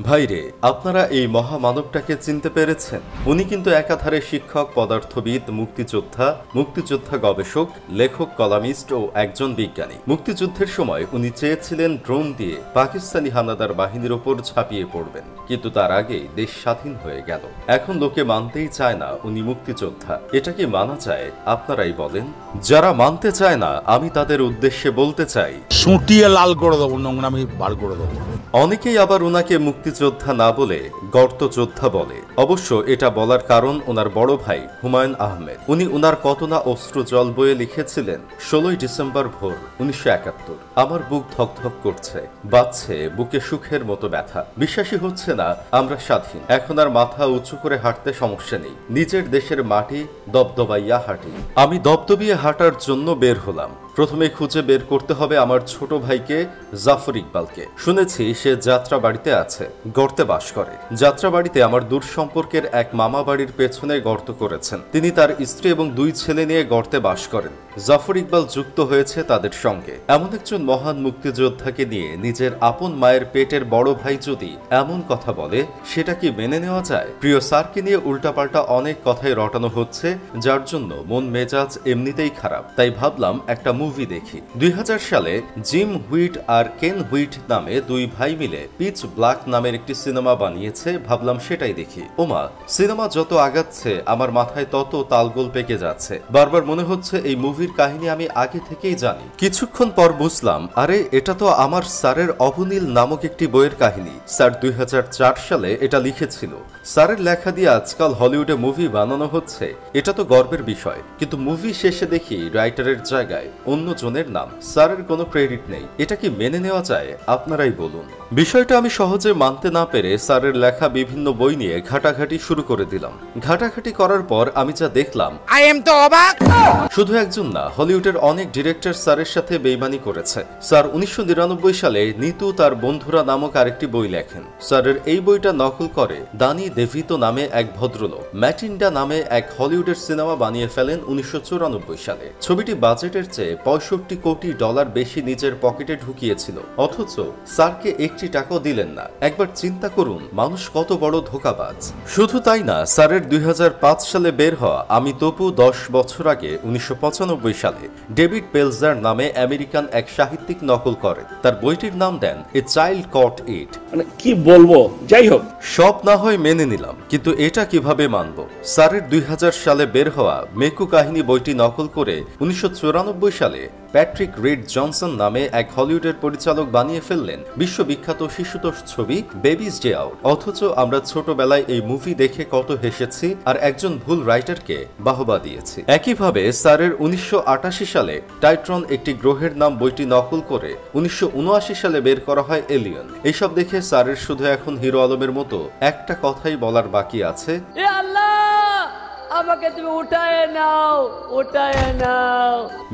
ভাইরে, আপনারা এই মহামানবটাকে চিনতে পেরেছেন? উনি কিন্তু একাধারে শিক্ষক, পদার্থবিদ, মুক্তিযোদ্ধা গবেষক, লেখক, কলামিস্ট ও একজন বিজ্ঞানী। মুক্তিযুদ্ধের সময় উনি চেয়েছিলেন ড্রোন দিয়ে পাকিস্তানি হানাদার বাহিনীর ওপর ঝাঁপিয়ে পড়বেন, কিন্তু তার আগেই দেশ স্বাধীন হয়ে গেল। এখন লোকে মানতেই চায় না উনি মুক্তিযোদ্ধা। এটা কি মানা যায়? আপনারাই বলেন। যারা মানতে চায় না, আমি তাদের উদ্দেশ্যে বলতে চাই, সুটিয়ে লাল করে দেবো, নোংরামি বার করে দেবো। অনেকেই আবার ওনাকে মুক্তিযোদ্ধা না বলে গর্তযোদ্ধা বলে। অবশ্য এটা বলার কারণ ওনার বড় ভাই হুমায়ুন আহমেদ। উনি ওনার কত না অশ্রু জল বয়ে লিখেছিলেন, 16ই ডিসেম্বর ভোর 1971। আমার বুক ধকধক করছে, বাজছে বুকে সুখের মতো ব্যথা। বিশ্বাসই হচ্ছে না আমরা স্বাধীন। এখন আর মাথা উঁচু করে হাঁটতে সমস্যা নেই। নিজের দেশের মাটি দবদবাইয়া হাঁটি। আমি দবদবিয়ে হাঁটার জন্য বের হলাম। প্রথমে খুঁজে বের করতে হবে আমার ছোট ভাইকে, জাফর ইকবালকে। শুনেছি সে যাত্রাবাড়িতে আছে, গর্তে বাস করে। যাত্রাবাড়িতে আমার দূর সম্পর্কের এক মামা বাড়ির পেছনে গর্ত করেছেন। তিনি তার স্ত্রী এবং 2 ছেলে নিয়ে গর্তে বাস করেন। জাফর ইকবাল যুক্ত হয়েছে তাদের সঙ্গে। এমন একজন মহান মুক্তিযোদ্ধাকে নিয়ে নিজের আপন মায়ের পেটের বড় ভাই যদি এমন কথা বলে, সেটা কি মেনে নেওয়া যায়? প্রিয় স্যারকে নিয়ে উল্টাপাল্টা অনেক কথাই রটানো হচ্ছে, যার জন্য মন মেজাজ এমনিতেই খারাপ। তাই ভাবলাম একটা মুভি দেখি। 2000 সালে জিম হুইট আর কেন হুইট নামে 2 ভাই মিলে পিচ ব্ল্যাক নামের একটি সিনেমা বানিয়েছে। ভাবলাম সেটাই দেখি। ওমা, সিনেমা যত আগাচ্ছে আমার মাথায় তত তালগোল পেকে যাচ্ছে। বারবার মনে হচ্ছে এই মুভির কাহিনী আমি আগে থেকেই জানি। কিছুক্ষণ পর বুঝলাম, আরে এটা তো আমার স্যারের অবনীল নামক একটি বইয়ের কাহিনী। স্যার 2004 সালে এটা লিখেছিল। স্যারের লেখা দিয়ে আজকাল হলিউডে মুভি বানানো হচ্ছে, এটা তো গর্বের বিষয়। কিন্তু মুভি শেষে দেখি রাইটারের জায়গায় অন্যজনের নাম, স্যারের কোনো ক্রেডিট নেই। এটা কি মেনে নেওয়া যায়? আপনারাই বলুন। বিষয়টা আমি সহজে মানতে না পেরে স্যারের লেখা বিভিন্ন বই নিয়ে ঘাটাঘাটি শুরু করে দিলাম। ঘাটাঘাটি করার পর আমি যা দেখলাম, শুধু একজন না, হলিউডের অনেক ডিরেক্টর স্যারের সাথে বেইমানি করেছে। স্যার 1999 সালে নিতু তার বন্ধুরা নামক আরেকটি বই লেখেন। স্যারের এই বইটা নকল করে দানি দেভিতো নামে এক ভদ্রলোক ম্যাটিন্ডা নামে এক হলিউডের সিনেমা বানিয়ে ফেলেন 1994 সালে। ছবিটি বাজেটের চেয়ে $65 কোটি বেশি নিজের পকেটে ঢুকিয়েছিল, অথচ স্যারকে 1 টাকাও দিলেন না। একবার চিন্তা করুন মানুষ কত বড় ধোঁকাবাজ। শুধু তাই না, স্যারের 2005 সালে বের হওয়া আমি তপু 10 বছর আগে 1995 সালে ডেভিড পেলজার নামে আমেরিকান এক সাহিত্যিক নকল করেন। তার বইটির নাম দেন এ চাইল্ড কট ইট। মানে কি বলবো, যাই হোক, সব না হয় মেনে নিলাম, কিন্তু এটা কিভাবে মানব? স্যারের 2000 সালে বের হওয়া মেকু কাহিনী বইটি নকল করে 1994 সালে প্যাট্রিক রিড জনসন নামে এক হলিউডের পরিচালক বানিয়ে ফেললেন বিশ্ববিখ্যাত শিশুতোষ ছবি বেবিজ ডে আউট। অথচ আমরা ছোটবেলায় এই মুভি দেখে কত হেসেছি আর একজন ভুল রাইটারকে বাহবা দিয়েছি। একইভাবে স্যারের 1988 সালে টাইট্রন একটি গ্রহের নাম বইটি নকল করে 1979 সালে বের করা হয় এলিয়ন। এইসব দেখে স্যারের শুধু এখন হিরো আলমের মতো একটা কথাই বলার বাকি আছে, আমাকে তুমি উঠায় নাও।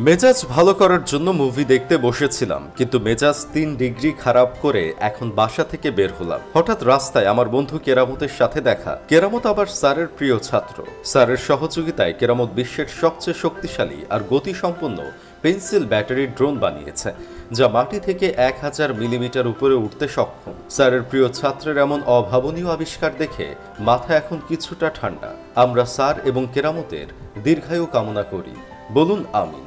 মেজাজ ভালো করার জন্য মুভি দেখতে বসেছিলাম, কিন্তু মেজাজ 3 ডিগ্রি খারাপ করে এখন বাসা থেকে বের হলাম। হঠাৎ রাস্তায় আমার বন্ধু কেরামতের সাথে দেখা। কেরামত আবার স্যারের প্রিয় ছাত্র। স্যারের সহযোগিতায় কেরামত বিশ্বের সবচেয়ে শক্তিশালী আর গতিসম্পন্ন পেন্সিল ব্যাটারি ড্রোন বানিয়েছে, যা মাটি থেকে 1000 মিলিমিটার উপরে উঠতে সক্ষম। স্যারের প্রিয় ছাত্রের এমন অভাবনীয় আবিষ্কার দেখে মাথা এখন কিছুটা ঠান্ডা। আমরা স্যার এবং কেরামতের দীর্ঘায়ু কামনা করি। বলুন আমিন।